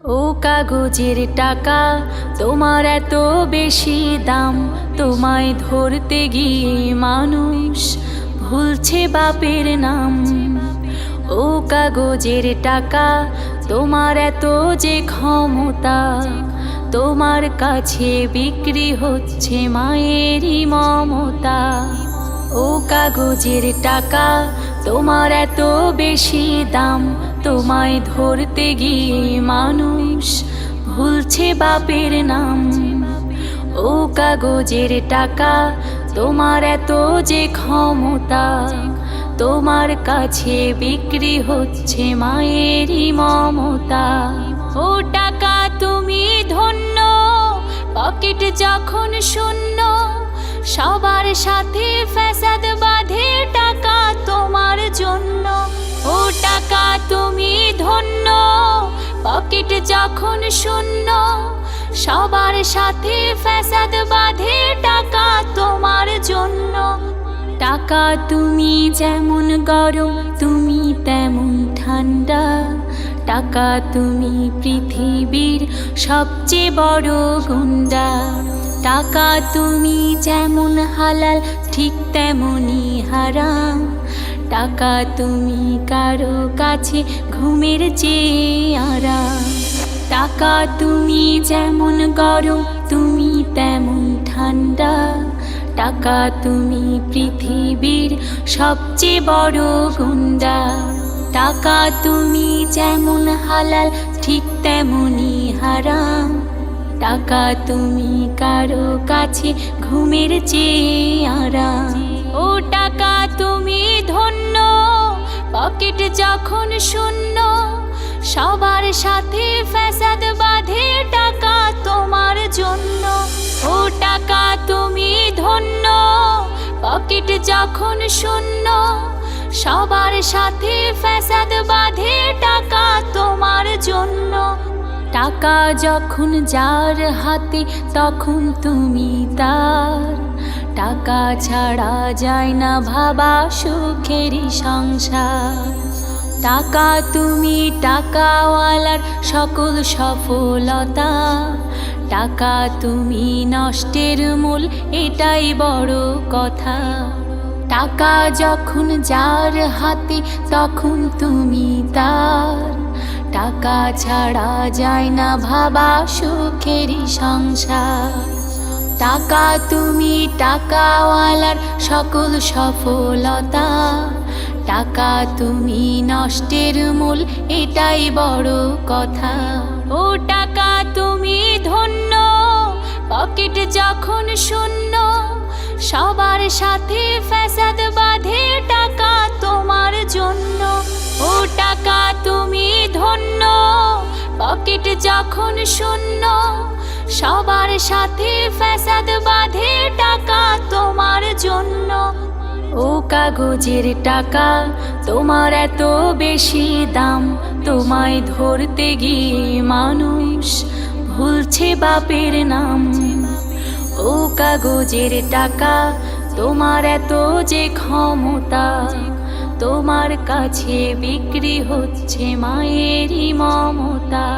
ও কাগজের টাকা, তোমার এত বেশি দাম, তোমায় ধরতে গিয়ে মানুষ ভুলছে বাপের নাম। ও কাগজের টাকা, তোমার এত যে ক্ষমতা, তোমার কাছে বিক্রি হচ্ছে মায়েরই মমতা। ও কাগজের টাকা, তোমার এত বেশি দাম, তোমায় ধরতে গিয়ে মানুষ ভুলছে বাপের নাম। ও কাগজের টাকা, তোমার এত যে ক্ষমতা, তোমার কাছে বিক্রি হচ্ছে মায়েরই মমতা। ও টাকা তুমি ধন্য, পকেট যখন শূন্য, সবার সাথে ফ্যাসাদ বাঁধে টাকা তোমার জন্য। ও টাকা তুমি ধন্য, পকেট যখন শূন্য, সবার সাথে ফ্যাসাদ বাঁধে টাকা তোমার জন্য। টাকা তুমি যেমন গরম, তুমি তেমন ঠান্ডা, টাকা তুমি পৃথিবীর সবচেয়ে বড় গুন্ডা। টাকা তুমি যেমন হালাল, ঠিক তেমনি হারাম, টাকা তুমি কারো কাছে ঘুমের চেয়ে আরাম। টাকা তুমি যেমন গরম, তুমি তেমন ঠান্ডা, টাকা তুমি পৃথিবীর সবচেয়ে বড় গুন্ডা। টাকা তুমি যেমন হালাল, ঠিক তেমনি হারাম, টাকা তুমি কারো কাছে ঘুমের চেয়ে আরাম। ও টাকা তুমি ধন্য, পকেট যখন শূন্য, সবার সাথে ফ্যাসাদ বাঁধে টাকা তোমার জন্য। ও টাকা তুমি ধন্য, পকেট যখন শূন্য, সবার সাথে ফ্যাসাদ বাঁধে টাকা তোমার জন্য। টাকা যখন যার হাতে, তখন তুমি তার, টাকা ছাড়া যায় না ভাবা সুখেরই সংসার। টাকা তুমি টাকাওয়ালার সকল সফলতা, টাকা তুমি নষ্টের মূল, এটাই বড় কথা। টাকা যখন যার হাতে, তখন তুমি তার, টাকা ছাড়া যায় না ভাবা সুখেরই সংসার। টাকা তুমি টাকাওয়ালার সকল সফলতা, টাকা তুমি নষ্টের মূল, এটাই বড় কথা। ও টাকা তুমি ধন্য, পকেট যখন শূন্য, সবার সাথে ফ্যাসাদ বাঁধে টাকা তোমার জন্য। ও টাকা তুমি ধন্য, পকেট যখন শূন্য, সবার সাথে ফ্যাসাদ বাঁধে টাকা তোমার জন্য। ও কাগজের টাকা, তোমার এত বেশি দাম, তোমায় ধরতে গিয়ে মানুষ ভুলছে বাপের নাম। ও কাগজের টাকা, তোমার এত যে ক্ষমতা, তোমার কাছে বিক্রি হচ্ছে মায়েরই মমতা।